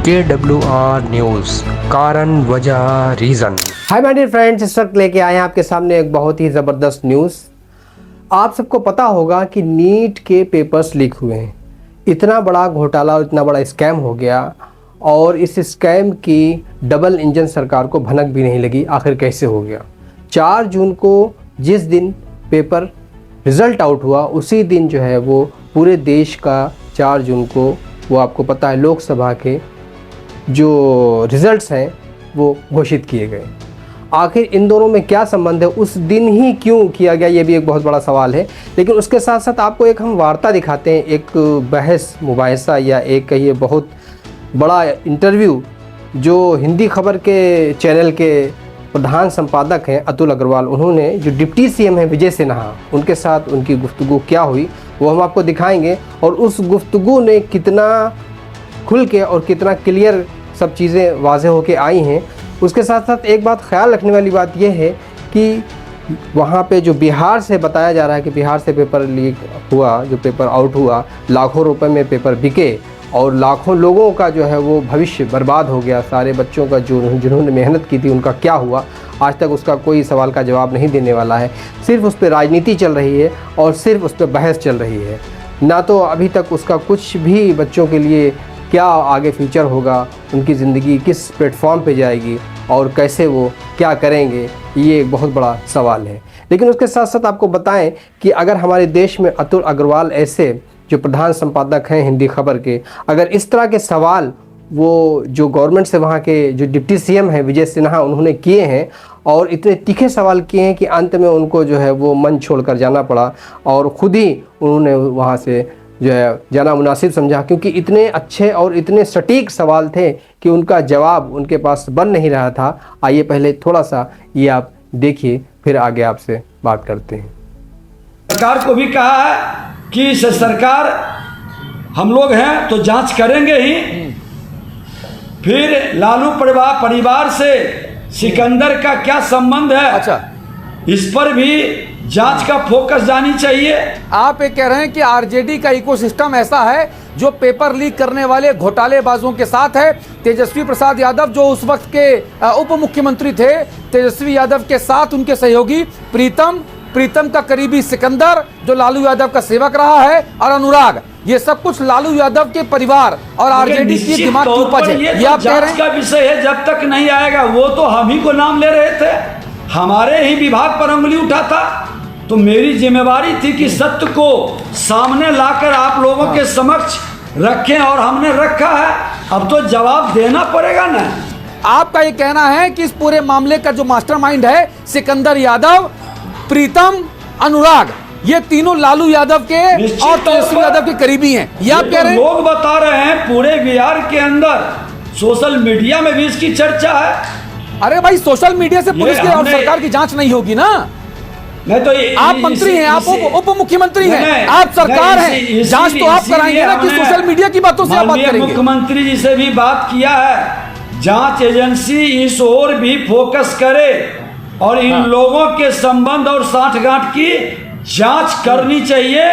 KWR news, कारण वजह reason. Hi my dear friends, इस वक्त लेके आए हैं आपके सामने एक बहुत ही ज़बरदस्त न्यूज़। आप सबको पता होगा कि नीट के पेपर्स लीक हुए हैं। इतना बड़ा घोटाला और इतना बड़ा स्कैम हो गया और इस स्कैम की डबल इंजन सरकार को भनक भी नहीं लगी। आखिर कैसे हो गया? 4 जून को जिस दिन पेपर रिज़ल्ट आउट हुआ उसी दिन जो है वो पूरे देश का 4 जून को वो आपको पता है लोकसभा के जो रिज़ल्ट्स हैं वो घोषित किए गए। आखिर इन दोनों में क्या संबंध है? उस दिन ही क्यों किया गया, ये भी एक बहुत बड़ा सवाल है। लेकिन उसके साथ साथ आपको एक हम वार्ता दिखाते हैं, एक बहस मुबाहिसा या एक कहिए बहुत बड़ा इंटरव्यू जो हिंदी खबर के चैनल के प्रधान संपादक हैं अतुल अग्रवाल, उन्होंने जो डिप्टी सीएम हैं विजय सिन्हा, उनके साथ उनकी गुफ्तगू क्या हुई वो हम आपको दिखाएंगे। और उस गुफ्तगू ने कितना खुल के और कितना क्लियर सब चीज़ें वाज़े होके आई हैं। उसके साथ साथ एक बात ख्याल रखने वाली बात यह है कि वहाँ पे जो बिहार से बताया जा रहा है कि बिहार से पेपर लीक हुआ, जो पेपर आउट हुआ, लाखों रुपए में पेपर बिके और लाखों लोगों का जो है वो भविष्य बर्बाद हो गया। सारे बच्चों का जो जिन्होंने मेहनत की थी उनका क्या हुआ, आज तक उसका कोई सवाल का जवाब नहीं देने वाला है। सिर्फ उस पर राजनीति चल रही है और सिर्फ उस पर बहस चल रही है। ना तो अभी तक उसका कुछ भी बच्चों के लिए क्या आगे फ्यूचर होगा, उनकी ज़िंदगी किस प्लेटफॉर्म पे जाएगी और कैसे वो क्या करेंगे, ये एक बहुत बड़ा सवाल है। लेकिन उसके साथ साथ आपको बताएं कि अगर हमारे देश में अतुल अग्रवाल ऐसे जो प्रधान संपादक हैं हिंदी खबर के, अगर इस तरह के सवाल वो जो गवर्नमेंट से वहाँ के जो डिप्टी सीएम हैं विजय सिन्हा उन्होंने किए हैं और इतने तीखे सवाल किए हैं कि अंत में उनको जो है वो मन छोड़कर जाना पड़ा और ख़ुद ही उन्होंने वहाँ से जो है जाना मुनासिब समझा, क्योंकि इतने अच्छे और इतने सटीक सवाल थे कि उनका जवाब उनके पास बन नहीं रहा था। आइए पहले थोड़ा सा ये आप देखिए, फिर आगे आपसे बात करते हैं। सरकार को भी कहा है कि सरकार हम लोग हैं तो जांच करेंगे ही। फिर लालू परिवार से सिकंदर का क्या संबंध है, अच्छा, इस पर भी जांच का फोकस जानी चाहिए। आप ये कह रहे हैं कि आरजेडी का इकोसिस्टम ऐसा है जो पेपर लीक करने वाले घोटालेबाजों के साथ है। तेजस्वी प्रसाद यादव जो उस वक्त के उप मुख्यमंत्री थे, तेजस्वी यादव के साथ उनके सहयोगी प्रीतम का करीबी सिकंदर जो लालू यादव का सेवक रहा है, और अनुराग, ये सब कुछ लालू यादव के परिवार और आरजेडी की दिमाग की उपज है। ये आप कह रहे हैं का विषय है, जब तक नहीं आएगा वो तो हम ही को नाम ले रहे थे, हमारे ही विभाग पर उंगली उठा था। तो मेरी जिम्मेवारी थी कि सत्य को सामने लाकर आप लोगों के समक्ष रखें और हमने रखा है। अब तो जवाब देना पड़ेगा ना। आपका ये कहना है कि इस पूरे मामले का जो मास्टरमाइंड है सिकंदर यादव, प्रीतम, अनुराग, ये तीनों लालू यादव के और तेजस्वी यादव के करीबी हैं। ये आप कह रहे हैं? लोग बता रहे हैं पूरे बिहार के अंदर, सोशल मीडिया में भी इसकी चर्चा है। अरे भाई, सोशल मीडिया से पुलिस की और सरकार की जांच नहीं होगी ना। नहीं तो आप मंत्री हैं, आप उप मुख्यमंत्री हैं, आप सरकार हैं, जांच तो आप कराएंगे ना कि सोशल मीडिया की बातों से आप बात करेंगे। मुख्यमंत्री जी से भी बात किया है, जांच एजेंसी इस ओर भी फोकस करे और इन लोगों के संबंध और साठगांठ की जांच करनी चाहिए,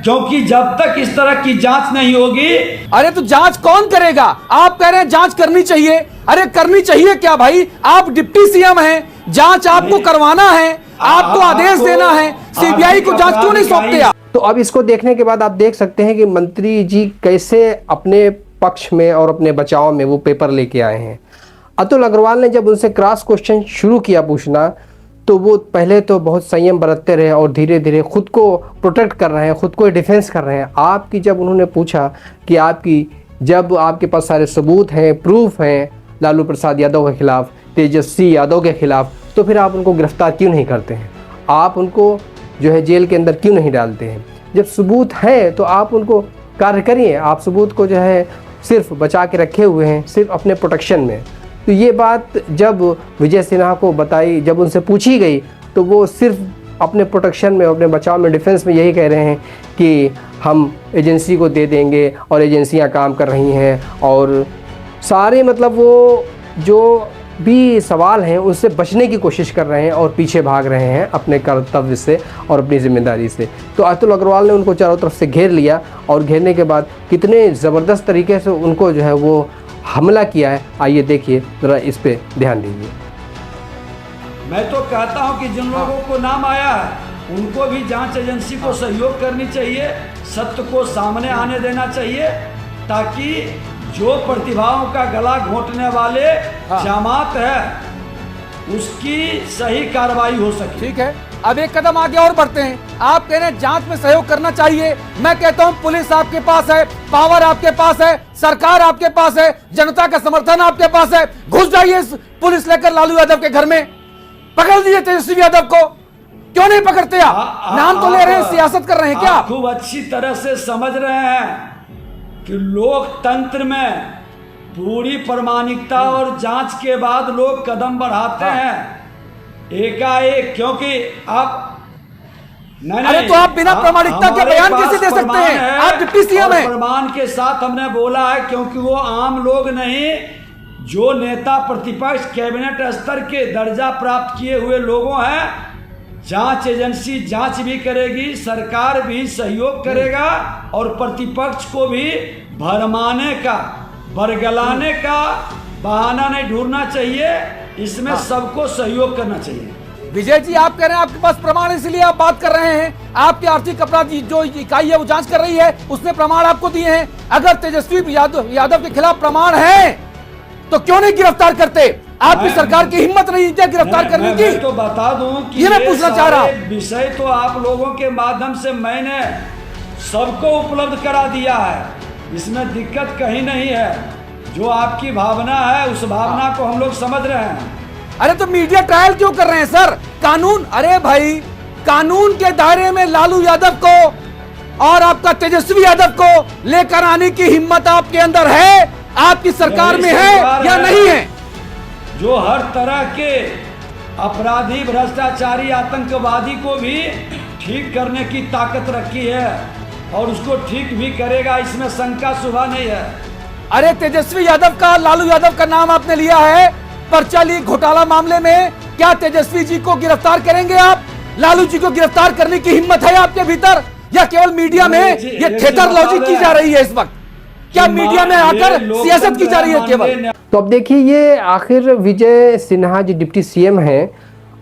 क्योंकि जब तक इस तरह की जांच नहीं होगी। अरे तो जांच कौन करेगा? आप कह रहे हैं जांच करनी चाहिए। अरे करनी चाहिए क्या भाई? आप डिप्टी सीएम हैं, जांच आपको करवाना है, आपको आदेश देना है, सीबीआई को जांच क्यों नहीं सौंपते आप? तो अब इसको देखने के बाद आप देख सकते हैं कि मंत्री जी कैसे अपने पक्ष में और अपने बचाव में वो पेपर लेके आए हैं। अतुल अग्रवाल ने जब उनसे क्रॉस क्वेश्चन शुरू किया पूछना, तो वो पहले तो बहुत संयम बरतते रहे और धीरे धीरे खुद को प्रोटेक्ट कर रहे हैं, खुद को डिफेंस कर रहे हैं। आपकी जब उन्होंने पूछा कि जब आपके पास सारे सबूत हैं, प्रूफ हैं लालू प्रसाद यादव के खिलाफ, तेजस्वी यादव के खिलाफ, तो फिर आप उनको गिरफ्तार क्यों नहीं करते हैं? आप उनको जो है जेल के अंदर क्यों नहीं डालते हैं? जब सबूत है तो आप उनको कार्य करिए। आप सबूत को जो है सिर्फ बचा के रखे हुए हैं, सिर्फ अपने प्रोटेक्शन में। तो ये बात जब विजय सिन्हा को बताई, जब उनसे पूछी गई, तो वो सिर्फ अपने प्रोटेक्शन में, अपने बचाव में, डिफेंस में यही कह रहे हैं कि हम एजेंसी को दे देंगे और एजेंसियां काम कर रही हैं। और सारे मतलब वो जो भी सवाल हैं उससे बचने की कोशिश कर रहे हैं और पीछे भाग रहे हैं अपने कर्तव्य से और अपनी जिम्मेदारी से। तो अतुल अग्रवाल ने उनको चारों तरफ से घेर लिया और घेरने के बाद कितने ज़बरदस्त तरीके से उनको जो है वो हमला किया है। आइए देखिए ज़रा, इस पे ध्यान दीजिए। मैं तो कहता हूं कि जिन लोगों को नाम आया है उनको भी जांच एजेंसी को सहयोग करनी चाहिए, सत्य को सामने आने देना चाहिए, ताकि जो प्रतिभाओं का गला घोंटने वाले जमात है उसकी सही कार्रवाई हो सके। ठीक है, अब एक कदम आगे और बढ़ते हैं। आप कह रहे हैं जांच में सहयोग करना चाहिए, मैं कहता हूं पुलिस आपके पास है, पावर आपके पास है, सरकार आपके पास है, जनता का समर्थन आपके पास है, घुस जाइए पुलिस लेकर लालू यादव के घर में, पकड़ दीजिए तेजस्वी यादव को। क्यों नहीं पकड़ते आप? नाम तो ले रहे हैं, सियासत कर रहे हैं क्या आप खूब अच्छी तरह से समझ रहे हैं कि लोकतंत्र में पूरी प्रामाणिकता और जांच के बाद लोग कदम बढ़ाते हैं एकाएक, क्योंकि आप नहीं, अरे तो आप बिना प्रामाणिकता के बयान कैसे दे सकते हैं? आप डिप्टी सीएम हैं। प्रमाण के साथ हमने बोला है, क्योंकि वो आम लोग नहीं, जो नेता प्रतिपक्ष कैबिनेट स्तर के दर्जा प्राप्त किए हुए लोगों हैं। जांच एजेंसी जांच भी करेगी, सरकार भी सहयोग करेगा, और प्रतिपक्ष को भी भरमाने का, बरगलाने का बहाना नहीं ढूंढना चाहिए, इसमें सबको सहयोग करना चाहिए। विजय जी, आप कह रहे हैं आपके पास प्रमाण, इसलिए आप बात कर रहे हैं। आपकी आर्थिक अपराध जो इकाई है वो जांच कर रही है, उसने प्रमाण आपको दिए हैं। अगर तेजस्वी यादव के खिलाफ प्रमाण है तो क्यों नहीं गिरफ्तार करते? आपकी सरकार की हिम्मत नहीं है गिरफ्तार करने की? मैं तो बता दूं कि ये मैं पूछना चाह रहा हूं। विषय तो आप लोगों के माध्यम से मैंने सबको उपलब्ध करा दिया है, इसमें दिक्कत कहीं नहीं है। जो आपकी भावना है उस भावना को हम लोग समझ रहे हैं। अरे तो मीडिया ट्रायल क्यों कर रहे हैं सर? कानून, अरे भाई कानून के दायरे में लालू यादव को और आपका तेजस्वी यादव को लेकर आने की हिम्मत आपके अंदर है, आपकी सरकार में है या नहीं है? जो हर तरह के अपराधी, भ्रष्टाचारी, आतंकवादी को भी ठीक करने की ताकत रखी है और उसको ठीक भी करेगा, इसमें शंका शुबा नहीं है। अरे तेजस्वी यादव का, लालू यादव का नाम आपने लिया है पर्चा लीक घोटाला मामले में, क्या तेजस्वी जी को गिरफ्तार करेंगे आप? लालू जी को गिरफ्तार करने की हिम्मत है आपके भीतर, या केवल मीडिया में ये थिएटर लॉजिक की जा रही है? इस वक्त क्या मीडिया में आकर सियासत की जा रही है केवल? तो अब देखिए, ये आखिर विजय सिन्हा जी डिप्टी सीएम हैं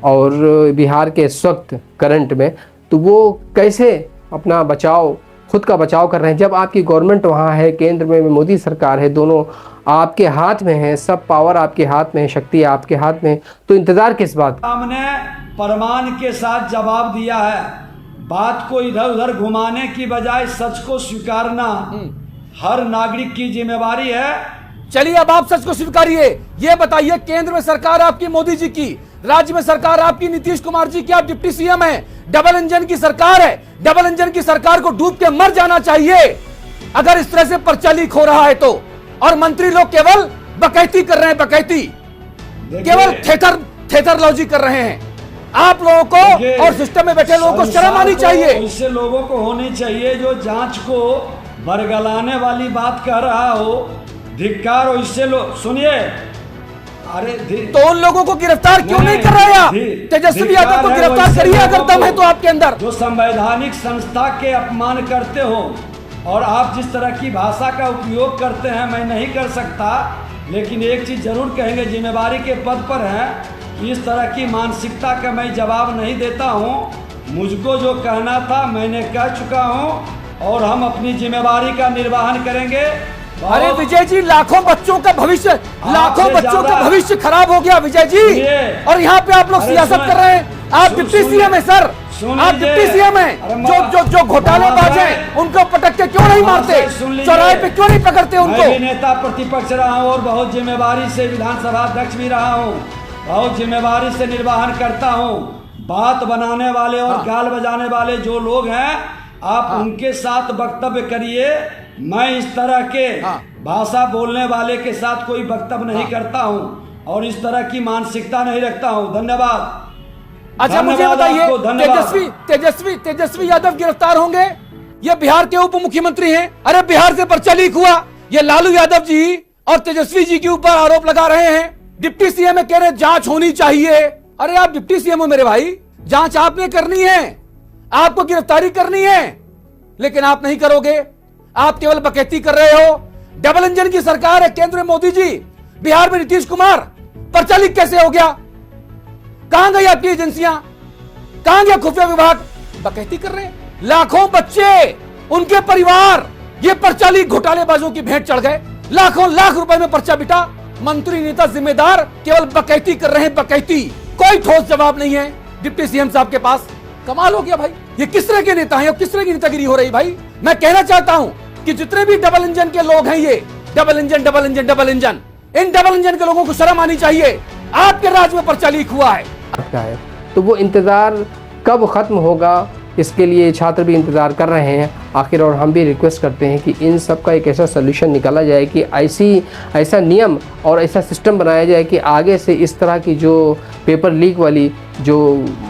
और बिहार के इस वक्त करंट में, तो वो कैसे अपना बचाव, खुद का बचाव कर रहे हैं जब आपकी गवर्नमेंट वहाँ है, केंद्र में मोदी सरकार है, दोनों आपके हाथ में है, सब पावर आपके हाथ में है, शक्ति आपके हाथ में, तो इंतजार किस बात? हमने प्रमाण के साथ जवाब दिया है। बात को इधर उधर घुमाने की बजाय सच को स्वीकारना हर नागरिक की जिम्मेवारी है। चलिए अब आप सच को स्वीकारिए। ये बताइए, केंद्र में सरकार आपकी मोदी जी की, राज्य में सरकार आपकी नीतीश कुमार जी की, आप डिप्टी सीएम हैं, डबल इंजन की सरकार है। डबल इंजन की सरकार को डूब के मर जाना चाहिए अगर इस तरह से पर्चा लीक हो रहा है तो। और मंत्री लोग केवल बकैती कर रहे हैं, बकैती, केवल थिएटर लॉजिक कर रहे हैं। आप लोगों को और सिस्टम में बैठे लोगों को शर्म आनी चाहिए। इससे लोगों को होनी चाहिए जो जांच को बरगलाने वाली बात कह रहा हो, धिक्कार हो। इससे लोग सुनिए, अरे तो उन लोगों को गिरफ्तार क्यों नहीं कर रहे आप? तेजस्वी यादव को गिरफ्तार करिए अगर दम है तो आपके अंदर। जो संवैधानिक संस्था के अपमान करते हो और आप जिस तरह की भाषा का उपयोग करते हैं, मैं नहीं कर सकता, लेकिन एक चीज जरूर कहेंगे, जिम्मेवारी के पद पर है कि इस तरह की मानसिकता का मैं जवाब नहीं देता हूं। मुझको जो कहना था मैंने कह चुका हूं और हम अपनी जिम्मेवारी का निर्वहन करेंगे। अरे विजय जी, लाखों बच्चों का भविष्य खराब हो गया विजय जी, और यहाँ पे आप लोग सियासत कर रहे हैं। आप डिप्टी सीएम है सर, आप डिप्टी सीएम हैं। जो घोटालेबाज हैं उनको पटक के क्यों नहीं मारते? चौराहे पे क्यों नहीं पकड़ते उनको? मैं भी नेता प्रतिपक्ष रहा हूँ और बहुत जिम्मेवारी से विधानसभा अध्यक्ष भी रहा हूँ, बहुत जिम्मेवारी से निर्वहन करता हूँ। बात बनाने वाले और गाल बजाने वाले जो लोग हैं, आप उनके साथ वक्तव्य करिए। मैं इस तरह के भाषा बोलने वाले के साथ कोई वक्तव्य नहीं करता हूं और इस तरह की मानसिकता नहीं रखता हूं। धन्यवाद। अच्छा मुझे बताइए, तेजस्वी यादव गिरफ्तार होंगे? ये बिहार के उप मुख्यमंत्री हैं। अरे बिहार से पर्चा लीक हुआ, ये लालू यादव जी और तेजस्वी जी के ऊपर आरोप लगा रहे हैं। डिप्टी सीएम कह रहे जांच होनी चाहिए। अरे आप डिप्टी सीएम हो मेरे भाई, जांच आपने करनी है, आपको गिरफ्तारी करनी है, लेकिन आप नहीं करोगे। आप केवल बकैती कर रहे हो, डबल इंजन की सरकार है, केंद्र में मोदी जी, बिहार में नीतीश कुमार, पर्चा लीक कैसे हो गया? कहां गई आपकी एजेंसियां? कहां गया खुफिया विभाग? डकैती कर रहे हैं लाखों बच्चे, उनके परिवार ये पर्चा लीक घोटालेबाजों की भेंट चढ़ गए। लाखों लाख रुपए में पर्चा बिटा, मंत्री नेता जिम्मेदार केवल बकैती कर रहे हैं, बकैती। कोई ठोस जवाब नहीं है डिप्टी सीएम साहब के पास। कमाल हो गया भाई, ये किस तरह के नेता हैं और किस तरह की नेतागिरी हो रही भाई? मैं कहना चाहता हूं कि जितने भी डबल इंजन के लोग हैं, ये double engine double engine double engine, in double engine के लोगों को शर्म आनी चाहिए। आपके राज्य में पर्चा लीक हुआ है। तो वो इंतज़ार कब ख़त्म होगा, इसके लिए छात्र भी इंतज़ार कर रहे हैं आखिर। और हम भी रिक्वेस्ट करते हैं कि इन सब का एक ऐसा सोल्यूशन निकाला जाए कि ऐसा नियम और ऐसा सिस्टम बनाया जाए कि आगे से इस तरह की जो पेपर लीक वाली जो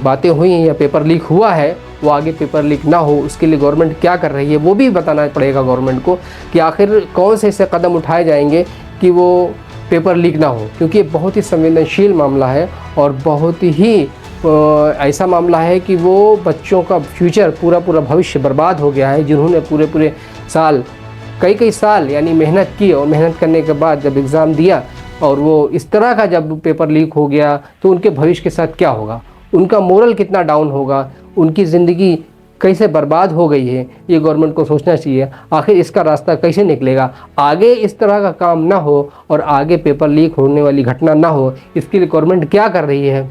बातें हुई हैं या पेपर लीक हुआ है, वो आगे पेपर लीक ना हो। उसके लिए गवर्नमेंट क्या कर रही है वो भी बताना पड़ेगा गवर्नमेंट को कि आखिर कौन से ऐसे कदम उठाए जाएंगे कि वो पेपर लीक ना हो, क्योंकि ये बहुत ही संवेदनशील मामला है और बहुत ही ऐसा मामला है कि वो बच्चों का फ्यूचर, पूरा भविष्य बर्बाद हो गया है, जिन्होंने पूरे साल, कई साल यानी मेहनत की, और मेहनत करने के बाद जब एग्ज़ाम दिया और वो इस तरह का जब पेपर लीक हो गया तो उनके भविष्य के साथ क्या होगा, उनका मोरल कितना डाउन होगा, उनकी ज़िंदगी कैसे बर्बाद हो गई है, ये गवर्नमेंट को सोचना चाहिए। आखिर इसका रास्ता कैसे निकलेगा, आगे इस तरह का काम ना हो और आगे पेपर लीक होने वाली घटना ना हो, इसके लिए गवर्नमेंट क्या कर रही है।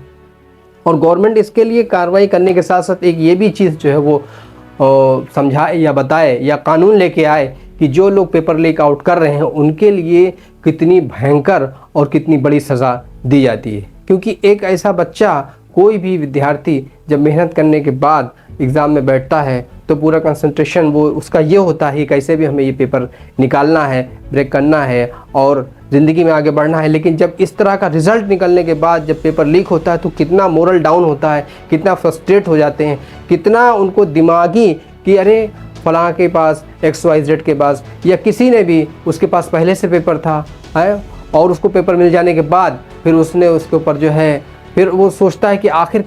और गवर्नमेंट इसके लिए कार्रवाई करने के साथ साथ एक ये भी चीज़ जो है वो समझाए या बताए या कानून लेके आए कि जो लोग पेपर लीक आउट कर रहे हैं उनके लिए कितनी भयंकर और कितनी बड़ी सज़ा दी जाती है। क्योंकि एक ऐसा बच्चा, कोई भी विद्यार्थी जब मेहनत करने के बाद एग्ज़ाम में बैठता है तो पूरा कंसंट्रेशन वो उसका ये होता है कि कैसे भी हमें ये पेपर निकालना है, ब्रेक करना है और ज़िंदगी में आगे बढ़ना है। लेकिन जब इस तरह का रिज़ल्ट निकलने के बाद जब पेपर लीक होता है तो कितना मोरल डाउन होता है, कितना फ्रस्ट्रेट हो जाते हैं, कितना उनको दिमागी कि अरे फलां के पास XYZ के पास या किसी ने भी उसके पास पहले से पेपर था है, और उसको पेपर मिल जाने के बाद फिर उसने उसके ऊपर जो है फिर वो सोचता है कि आखिर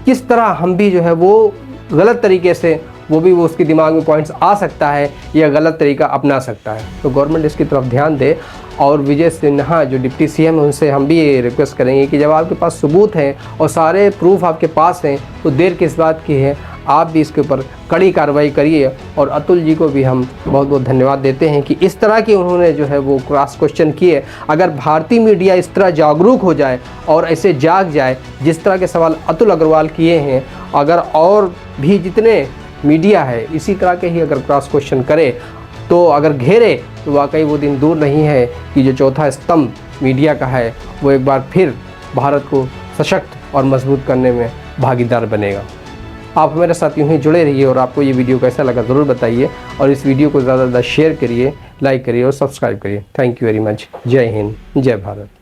किस तरह हम भी जो है वो गलत तरीके से वो उसके दिमाग में पॉइंट्स आ सकता है या गलत तरीका अपना सकता है। तो गवर्नमेंट इसकी तरफ ध्यान दे। और विजय सिन्हा जो डिप्टी सीएम है उनसे हम भी ये रिक्वेस्ट करेंगे कि जब आपके पास सबूत हैं और सारे प्रूफ आपके पास हैं तो देर किस बात की है, आप भी इसके ऊपर कड़ी कार्रवाई करिए। और अतुल जी को भी हम बहुत बहुत धन्यवाद देते हैं कि इस तरह के उन्होंने जो है वो क्रॉस क्वेश्चन किए। अगर भारतीय मीडिया इस तरह जागरूक हो जाए और ऐसे जाग जाए जिस तरह के सवाल अतुल अग्रवाल किए हैं, अगर और भी जितने मीडिया है इसी तरह के ही अगर क्रॉस क्वेश्चन करे तो अगर घेरे तो वाकई वो दिन दूर नहीं है कि जो चौथा स्तंभ मीडिया का है वो एक बार फिर भारत को सशक्त और मजबूत करने में भागीदार बनेगा। आप हमारे साथ यूँ ही जुड़े रहिए और आपको ये वीडियो कैसा लगा ज़रूर बताइए और इस वीडियो को ज़्यादा से ज़्यादा शेयर करिए, लाइक करिए और सब्सक्राइब करिए। Thank you very much. जय हिंद, जय भारत।